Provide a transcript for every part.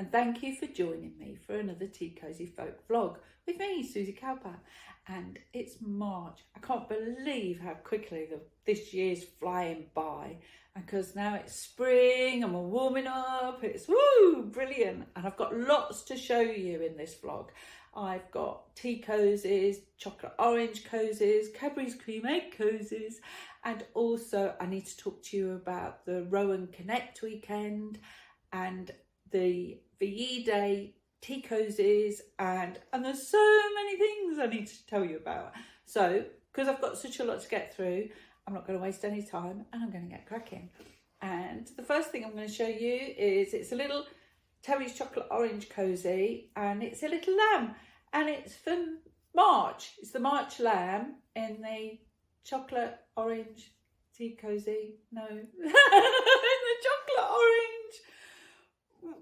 and thank you for joining me for another Tea Cozy Folk vlog with me, Suzy Cowper. And it's March. I can't believe how quickly this year's flying by, because now it's spring and we're warming up. It's woo, brilliant. And I've got lots to show you in this vlog. I've got tea cozies, chocolate orange cozies, Cadbury's cream egg cozies, and also I need to talk to you about the Rowan Connect weekend and the VE Day tea cozies, and there's so many things I need to tell you about. So, because I've got such a lot to get through, I'm not going to waste any time and I'm going to get cracking. And the first thing I'm going to show you is it's a little Terry's chocolate orange cozy, and it's a little lamb, and it's for March. It's the March lamb in the chocolate orange tea cozy. No, in the chocolate orange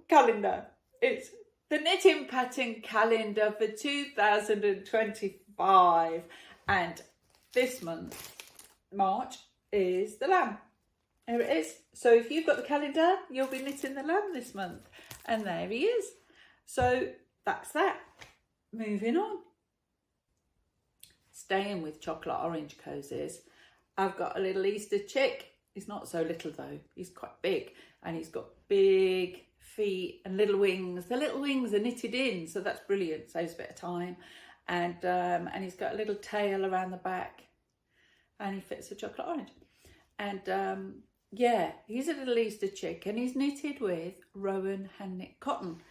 calendar. It's the knitting pattern calendar for 2025, and this month, March, is the lamb. Here it is. So if you've got the calendar, you'll be knitting the lamb this month, and there he is. So that's that. Moving on. Staying with chocolate orange cozies, I've got a little Easter chick. He's not so little though, he's quite big, and he's got big feet and little wings. The little wings are knitted in, so that's brilliant, saves a bit of time. And he's got a little tail around the back, and he fits a chocolate orange. And yeah, he's a little Easter chick, and he's knitted with Rowan hand knit cotton.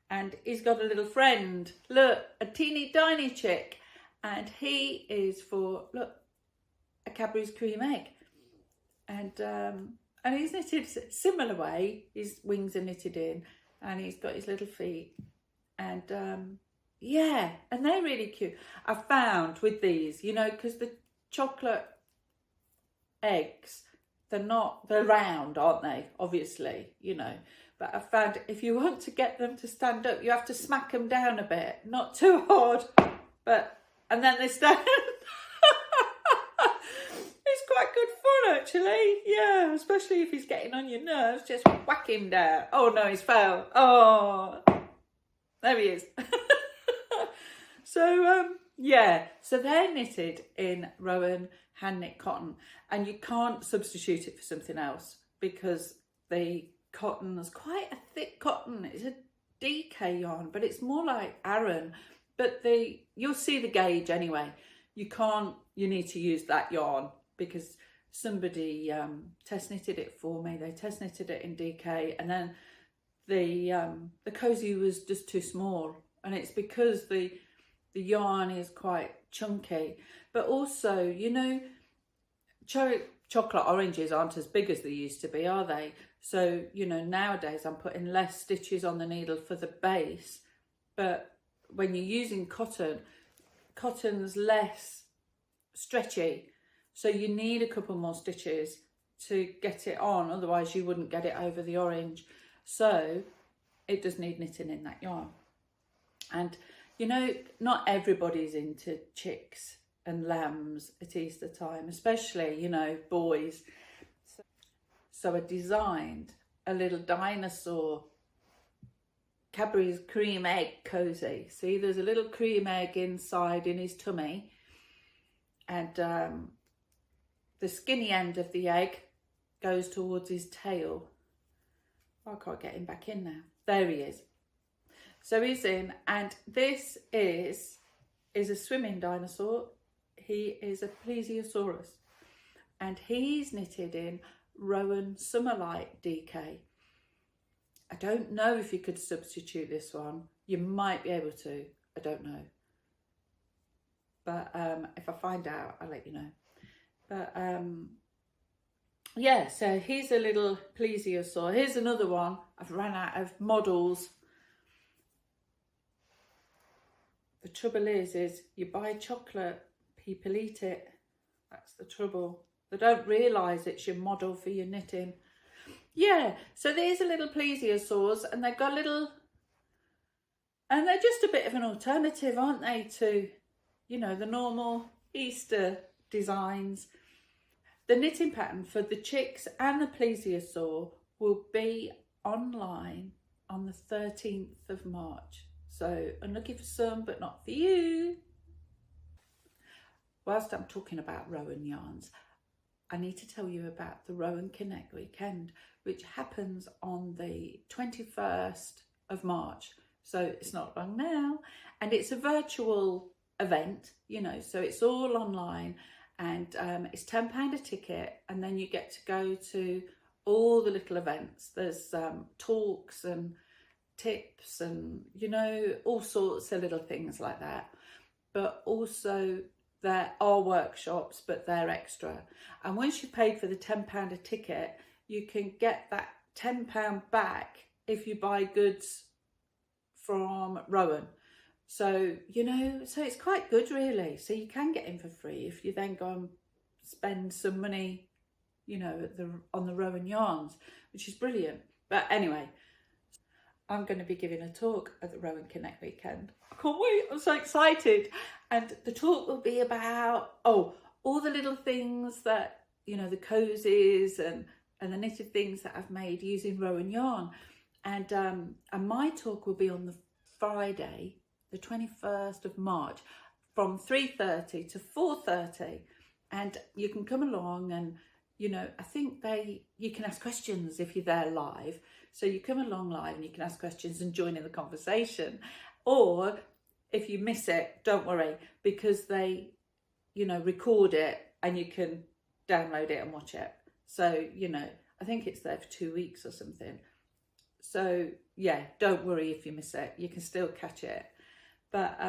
And he's got a little friend, look, a teeny tiny chick, and he is for, look, a Cadbury's cream egg. And he's knitted a similar way. His wings are knitted in, and he's got his little feet. And yeah, and they're really cute. I found with these, you know, because the chocolate eggs, they're round, aren't they? Obviously, you know. But I found if you want to get them to stand up, you have to smack them down a bit, not too hard, and then they stand. It's quite good fun, actually. Yeah, especially if he's getting on your nerves, just whack him down. Oh no, he's fell. Oh, there he is. So yeah, so they're knitted in Rowan hand knit cotton, and you can't substitute it for something else because the cotton's quite a thick cotton. It's a DK yarn, but it's more like Aran, but you'll see the gauge anyway. You need to use that yarn because somebody test knitted it for me. They test knitted it in DK, and then the cozy was just too small, and it's because the yarn is quite chunky. But also, you know, chocolate oranges aren't as big as they used to be, are they? So, you know, nowadays I'm putting less stitches on the needle for the base, but when you're using cotton's less stretchy, so you need a couple more stitches to get it on, otherwise you wouldn't get it over the orange. So it does need knitting in that yarn. And you know, not everybody's into chicks and lambs at Easter time, especially, you know, boys. So I designed a little dinosaur Cadbury's cream egg cozy. See, there's a little cream egg inside in his tummy, and the skinny end of the egg goes towards his tail. Oh, I can't get him back in now. There he is. So he's in, and this is a swimming dinosaur. He is a plesiosaurus, and he's knitted in Rowan Summerlight DK. I don't know if you could substitute this one. You might be able to. I don't know. But if I find out, I'll let you know. But yeah, so here's a little plesiosaur. Here's another one. I've run out of models. The trouble is you buy chocolate, people eat it. That's the trouble. They don't realise it's your model for your knitting. Yeah, so these are little plesiosaurs, and they've got little, and they're just a bit of an alternative, aren't they, to, you know, the normal Easter designs. The knitting pattern for the chicks and the plesiosaur will be online on the 13th of March. So I'm looking for some, but not for you. Whilst I'm talking about Rowan yarns, I need to tell you about the Rowan Connect weekend, which happens on the 21st of March. So it's not long now. And it's a virtual event, you know, so it's all online, and it's £10 a ticket, and then you get to go to all the little events. There's talks and tips and, you know, all sorts of little things like that. But also there are workshops, but they're extra. And once you've paid for the £10 a ticket, you can get that £10 back if you buy goods from Rowan. So, you know, so it's quite good really. So you can get in for free if you then go and spend some money, you know, on the Rowan yarns, which is brilliant. But anyway, I'm going to be giving a talk at the Rowan Connect weekend. I can't wait, I'm so excited. And the talk will be about, all the little things that, you know, the cozies and the knitted things that I've made using Rowan yarn. And my talk will be on the Friday, the 21st of March, from 3:30 to 4:30. And you can come along and, you know, I think you can ask questions if you're there live. So you come along live and you can ask questions and join in the conversation. Or if you miss it, don't worry, because they, you know, record it and you can download it and watch it. So, you know, I think it's there for 2 weeks or something. So yeah, don't worry if you miss it, you can still catch it. But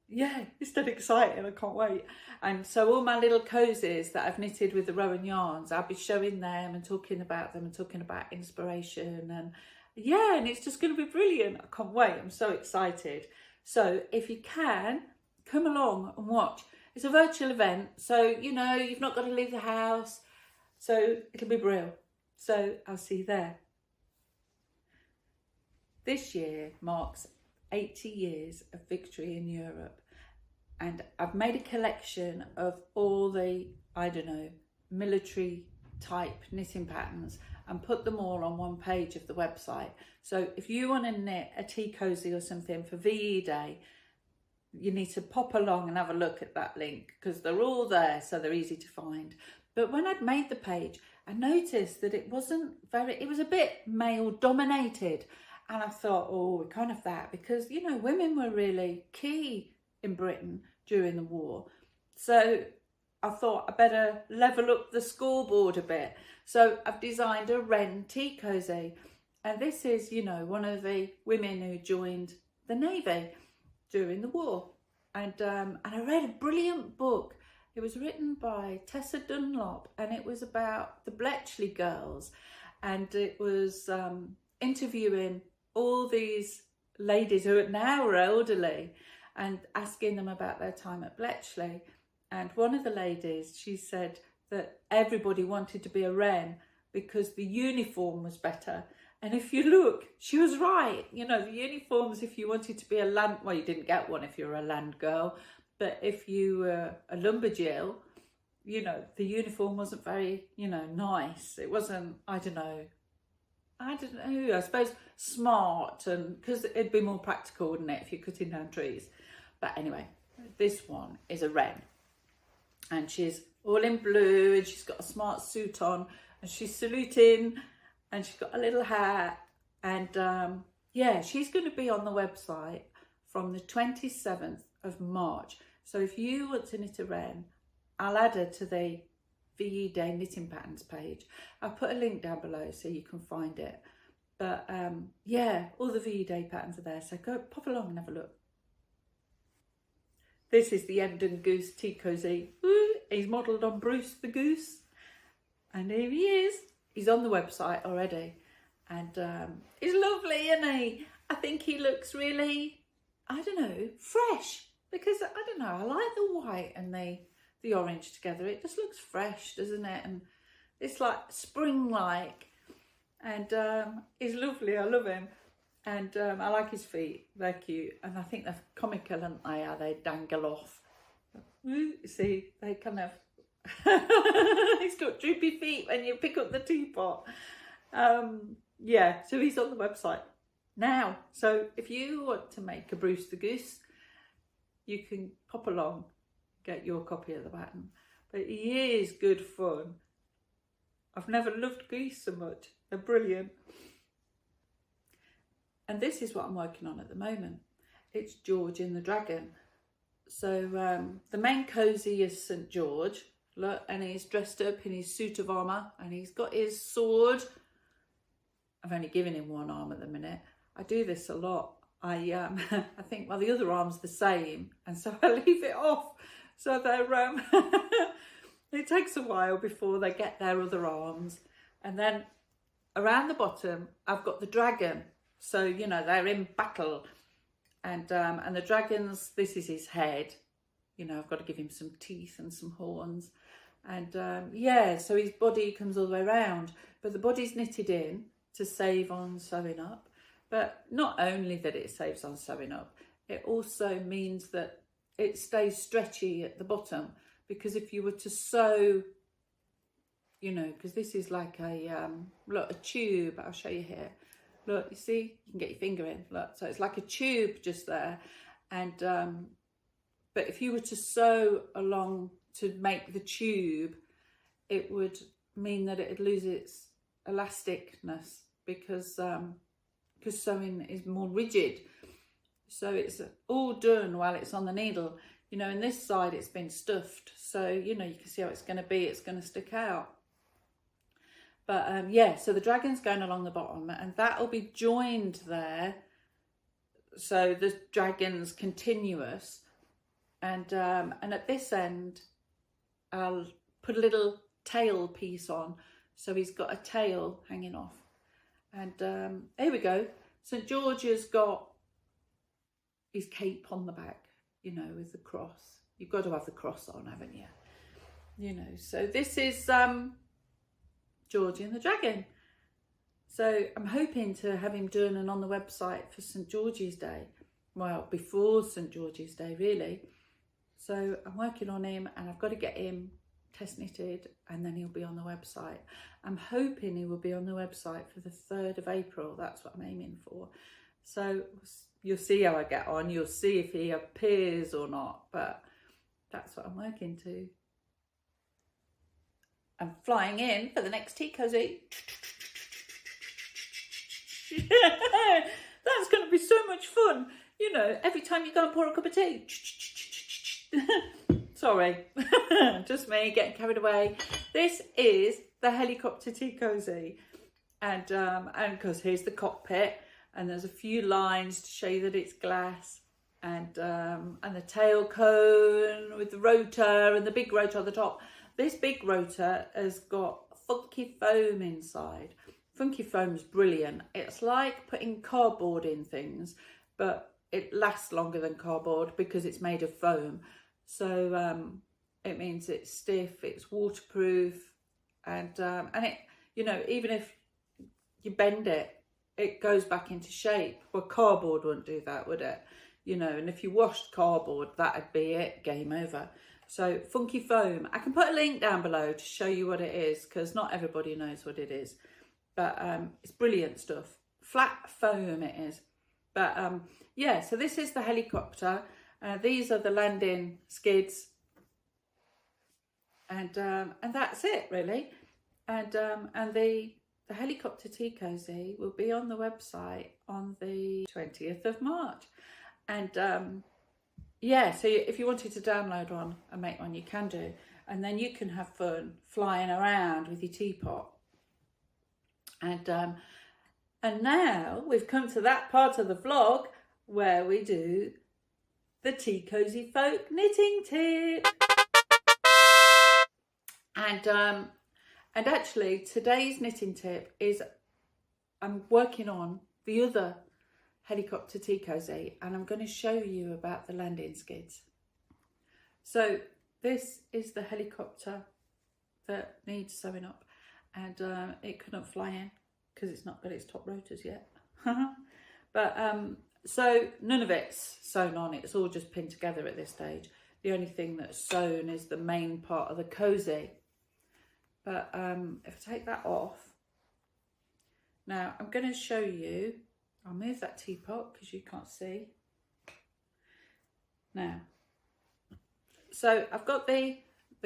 yeah, it's dead exciting, I can't wait. And so all my little cozies that I've knitted with the Rowan yarns, I'll be showing them and talking about them and talking about inspiration. And yeah, and it's just going to be brilliant. I can't wait, I'm so excited. So if you can, come along and watch. It's a virtual event, so, you know, you've not got to leave the house. So it'll be brilliant. So I'll see you there. This year marks 80 years of victory in Europe, and I've made a collection of all the, I don't know, military type knitting patterns and put them all on one page of the website. So if you want to knit a tea cozy or something for VE Day, you need to pop along and have a look at that link, because they're all there, so they're easy to find. But when I'd made the page, I noticed that it was a bit male dominated. And I thought, we can't have that, because, you know, women were really key in Britain during the war. So I thought I better level up the scoreboard a bit. So I've designed a Wren tea cozy. And this is, you know, one of the women who joined the Navy during the war. And I read a brilliant book. It was written by Tessa Dunlop, and it was about the Bletchley girls. And it was interviewing all these ladies who are now elderly and asking them about their time at Bletchley. And one of the ladies, she said that everybody wanted to be a Wren because the uniform was better. And if you look, she was right. You know, the uniforms, if you wanted to be a land, well, you didn't get one if you were a land girl, but if you were a lumberjill, you know, the uniform wasn't very, you know, nice. It wasn't, I don't know, I suppose smart, and because it'd be more practical, wouldn't it, if you're cutting down trees. But anyway, this one is a Wren, and she's all in blue, and she's got a smart suit on, and she's saluting, and she's got a little hat, and yeah, she's going to be on the website from the 27th of March. So if you want to knit a Wren, I'll add her to the VE Day knitting patterns page. I'll put a link down below so you can find it. But yeah, all the VE Day patterns are there, so go pop along and have a look. This is the Emden Goose tea cozy. Ooh, he's modelled on Bruce the Goose, and here he is. He's on the website already, and he's lovely, isn't he? I think he looks really, I don't know, fresh, because I don't know, I like the white and the orange together. It just looks fresh, doesn't it? And it's like spring-like, and he's lovely. I love him, and I like his feet. They're cute, and I think they're comical, aren't they? How they dangle off. Ooh, see, they kind of he's got droopy feet when you pick up the teapot. Yeah, so he's on the website. now. So if you want to make a Bruce the Goose, you can pop along, get your copy of the pattern. But he is good fun. I've never loved geese so much. They're brilliant. And this is what I'm working on at the moment. It's George in the Dragon. So the main cozy is St. George. Look, and he's dressed up in his suit of armour and he's got his sword. I've only given him one arm at the minute. I do this a lot. I think, well, the other arm's the same, and so I leave it off. So they're it takes a while before they get their other arms. And then around the bottom, I've got the dragon. So, you know, they're in battle. And the dragon's, this is his head. You know, I've got to give him some teeth and some horns. And yeah, so his body comes all the way around. But the body's knitted in to save on sewing up. But not only that it saves on sewing up, it also means that it stays stretchy at the bottom. Because if you were to sew, you know, because this is like a, look, a tube, I'll show you here. Look, you see, you can get your finger in, look. So it's like a tube just there. And, but if you were to sew along to make the tube, it would mean that it'd lose its elasticness because sewing is more rigid. So it's all done while it's on the needle. You know, in this side it's been stuffed. So, you know, you can see how it's going to be. It's going to stick out. But yeah, so the dragon's going along the bottom and that'll be joined there. So the dragon's continuous. And at this end, I'll put a little tail piece on. So he's got a tail hanging off. And here we go. St. George has got his cape on the back, you know, with the cross. You've got to have the cross on, haven't you? You know, so this is George and the Dragon. So I'm hoping to have him done and on the website for St. George's Day. Well, before St. George's Day, really. So I'm working on him and I've got to get him test knitted and then he'll be on the website. I'm hoping he will be on the website for the 3rd of April. That's what I'm aiming for. So you'll see how I get on. You'll see if he appears or not, but that's what I'm working to. I'm flying in for the next tea cozy. That's going to be so much fun. You know, every time you go and pour a cup of tea. Sorry, just me getting carried away. This is the helicopter tea cozy, and because here's the cockpit, and there's a few lines to show you that it's glass, and the tail cone with the rotor and the big rotor on the top. This big rotor has got funky foam inside. Funky foam's brilliant. It's like putting cardboard in things, but it lasts longer than cardboard because it's made of foam. So it means it's stiff, it's waterproof, and it, you know, even if you bend it, it goes back into shape. Well, cardboard wouldn't do that, would it? You know, and if you washed cardboard, that'd be it, game over. So funky foam. I can put a link down below to show you what it is because not everybody knows what it is. But it's brilliant stuff. Flat foam it is. But yeah, so this is the helicopter. These are the landing skids. And that's it really. And the helicopter tea cozy will be on the website on the 20th of March. And yeah, so if you wanted to download one and make one, you can do. And then you can have fun flying around with your teapot. And now we've come to that part of the vlog where we do the TeaCosyFolk knitting tip. And actually today's knitting tip is I'm working on the other helicopter tea cozy and I'm going to show you about the landing skids. So this is the helicopter that needs sewing up, and it couldn't fly in because it's not got its top rotors yet. But so none of it's sewn on, it's all just pinned together at this stage. The only thing that's sewn is the main part of the cozy. But if I take that off, now I'm going to show you, I'll move that teapot because you can't see. Now, so I've got the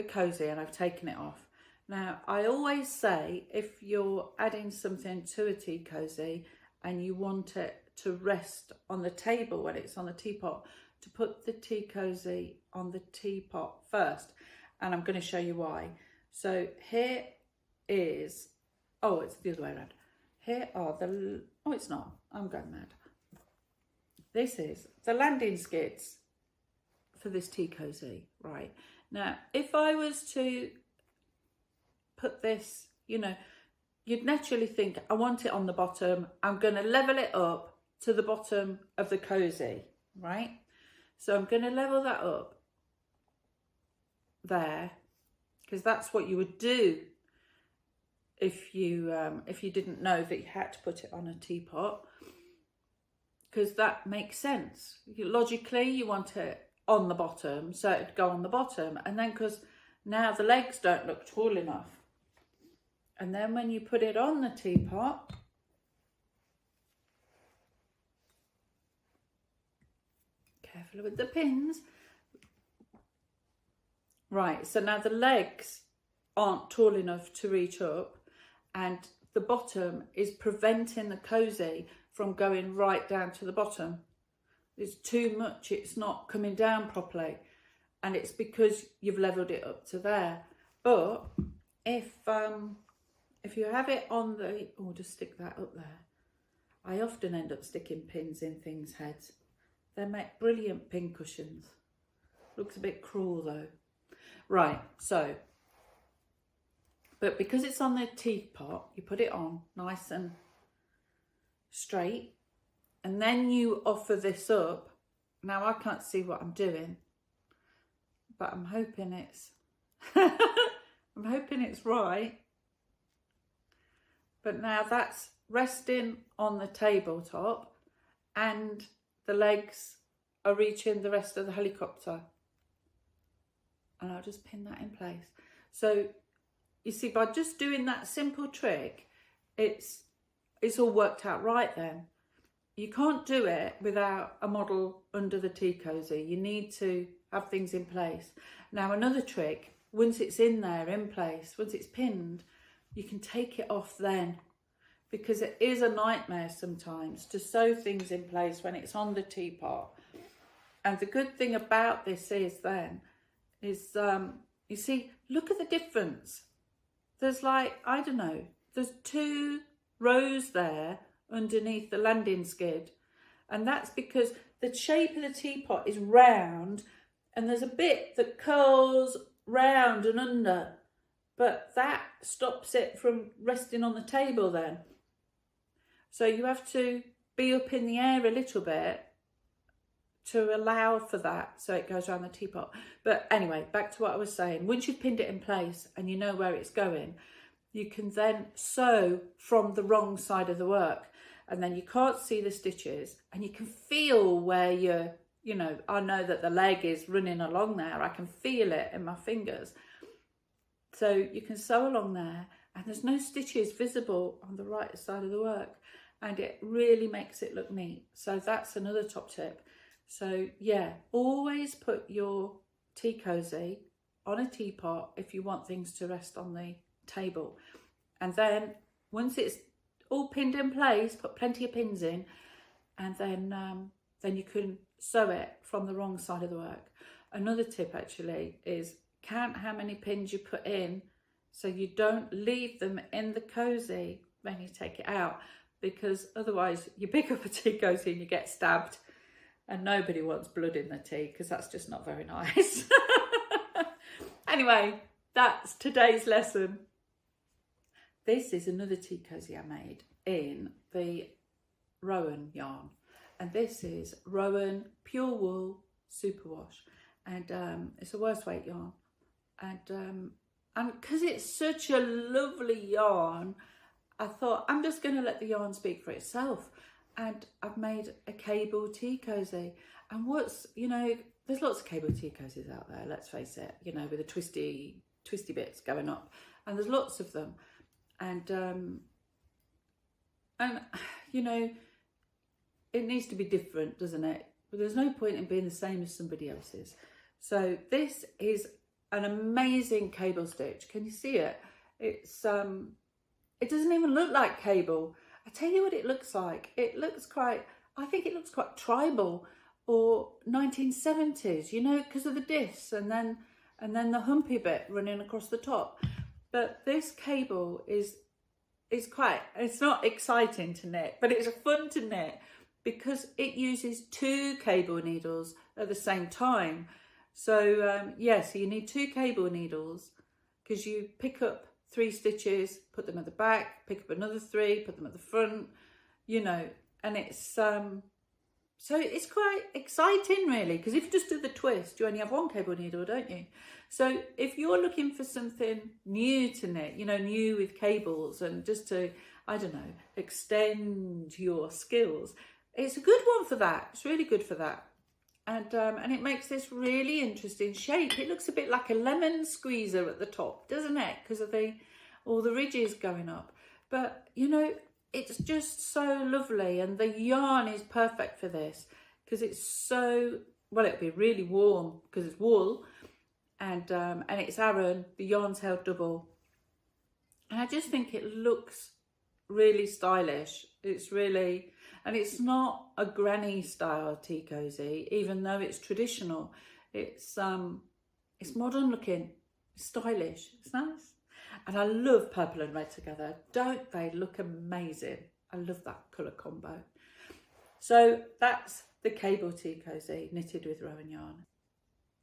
Cosy and I've taken it off. Now, I always say if you're adding something to a tea cosy and you want it to rest on the table when it's on the teapot, to put the tea cosy on the teapot first. And I'm going to show you why. So here is, oh, it's the other way around. Here are the, oh, it's not, I'm going mad. This is the landing skids for this tea cosy, right? Now, if I was to put this, you know, you'd naturally think, I want it on the bottom. I'm going to level it up to the bottom of the cosy, right? So I'm going to level that up there, because that's what you would do if you didn't know that you had to put it on a teapot, because that makes sense. Logically, you want it on the bottom, so it'd go on the bottom, and then because now the legs don't look tall enough, and then when you put it on the teapot, careful with the pins, right, so now the legs aren't tall enough to reach up, and the bottom is preventing the cosy from going right down to the bottom. It's too much, it's not coming down properly, and it's because you've leveled it up to there. But if you have it on the, oh, just stick that up there. I often end up sticking pins in things' heads. They make brilliant pin cushions. Looks a bit cruel though. Right, so, but because it's on the teapot, you put it on nice and straight, and then you offer this up. Now I can't see what I'm doing, but I'm hoping it's I'm hoping it's right. But now that's resting on the tabletop and the legs are reaching the rest of the helicopter. And I'll just pin that in place. So you see, by just doing that simple trick, it's all worked out right then. You can't do it without a model under the tea cosy. You need to have things in place. Now, another trick, once it's in there, in place, once it's pinned, you can take it off then, because it is a nightmare sometimes to sew things in place when it's on the teapot. And the good thing about this is you see, look at the difference. There's like, I don't know, there's 2 rows there underneath the landing skid, and that's because the shape of the teapot is round and there's a bit that curls round and under, but that stops it from resting on the table then. So you have to be up in the air a little bit to allow for that, so it goes around the teapot. But anyway, back to what I was saying. Once you've pinned it in place and you know where it's going, you can then sew from the wrong side of the work, and then you can't see the stitches, and you can feel where you're, you know, I know that the leg is running along there. I can feel it in my fingers. So you can sew along there and there's no stitches visible on the right side of the work, and it really makes it look neat. So that's another top tip. So yeah, always put your tea cosy on a teapot if you want things to rest on the table. And then once it's all pinned in place, put plenty of pins in, and then you can sew it from the wrong side of the work. Another tip actually is count how many pins you put in, so you don't leave them in the cosy when you take it out, because otherwise you pick up a tea cosy and you get stabbed, and nobody wants blood in the tea, because that's just not very nice. Anyway, that's today's lesson. This is another tea cosy I made in the Rowan yarn, and this is Rowan Pure Wool Superwash, and it's a worst weight yarn, and because it's such a lovely yarn, I thought I'm just going to let the yarn speak for itself, and I've made a cable tea cosy. And what's, you know, there's lots of cable tea cosies out there, let's face it, you know, with the twisty bits going up, and there's lots of them. And you know, it needs to be different, doesn't it? But there's no point in being the same as somebody else's. So this is an amazing cable stitch. Can you see it? It's it doesn't even look like cable. I tell you what it looks like. It looks quite, I think it looks quite tribal or 1970s, you know, because of the discs and then the humpy bit running across the top. But this cable is quite, it's not exciting to knit, but it's fun to knit because it uses 2 cable needles at the same time. So yeah, so you need 2 cable needles because you pick up 3 stitches, put them at the back, pick up another 3, put them at the front, you know, and it's so it's quite exciting really, because if you just do the twist, you only have 1 cable needle, don't you? So if you're looking for something new to knit, you know, new with cables and just to, I don't know, extend your skills, it's a good one for that. It's really good for that. And it makes this really interesting shape. It looks a bit like a lemon squeezer at the top, doesn't it? Because of all the ridges going up. But, you know, it's just so lovely. And the yarn is perfect for this because it's so, well, it'll be really warm because it's wool. And it's Aran. The yarn's held double. And I just think it looks really stylish. It's really... And it's not a granny style tea cozy, even though it's traditional. It's modern looking, stylish, it's nice. And I love purple and red together. Don't they look amazing? I love that colour combo. So that's the cable tea cozy knitted with Rowan yarn.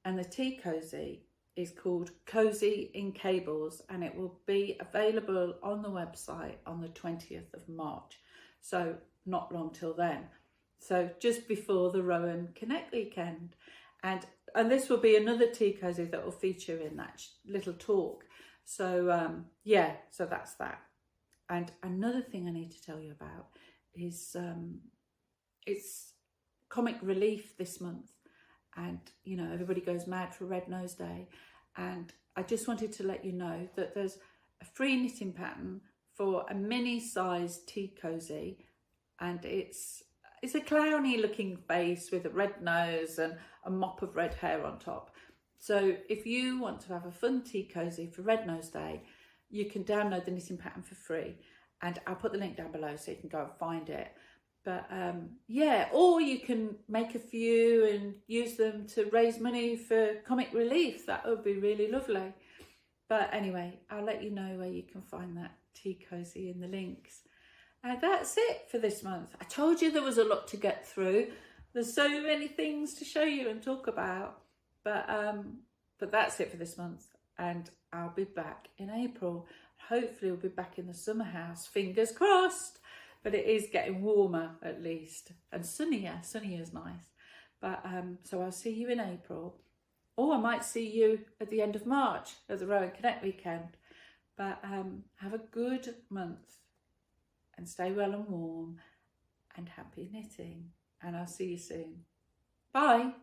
And the tea cozy is called Cosy in Cables, and it will be available on the website on the 20th of March. So not long till then. So just before the Rowan Connect weekend. And this will be another tea cozy that will feature in that little talk. So yeah, so that's that. And another thing I need to tell you about is it's Comic Relief this month. And, you know, everybody goes mad for Red Nose Day. And I just wanted to let you know that there's a free knitting pattern for a mini size tea cozy. And it's a clowny looking face with a red nose and a mop of red hair on top. So if you want to have a fun tea cozy for Red Nose Day, you can download the knitting pattern for free. And I'll put the link down below so you can go and find it. But yeah, or you can make a few and use them to raise money for Comic Relief. That would be really lovely. But anyway, I'll let you know where you can find that tea cozy in the links. And that's it for this month. I told you there was a lot to get through. There's so many things to show you and talk about. But that's it for this month. And I'll be back in April. Hopefully we'll be back in the summer house. Fingers crossed. But it is getting warmer at least. And sunnier. Sunnier is nice. But so I'll see you in April. Or I might see you at the end of March at the Rowan Connect weekend. But have a good month. And stay well and warm and happy knitting. And I'll see you soon. Bye.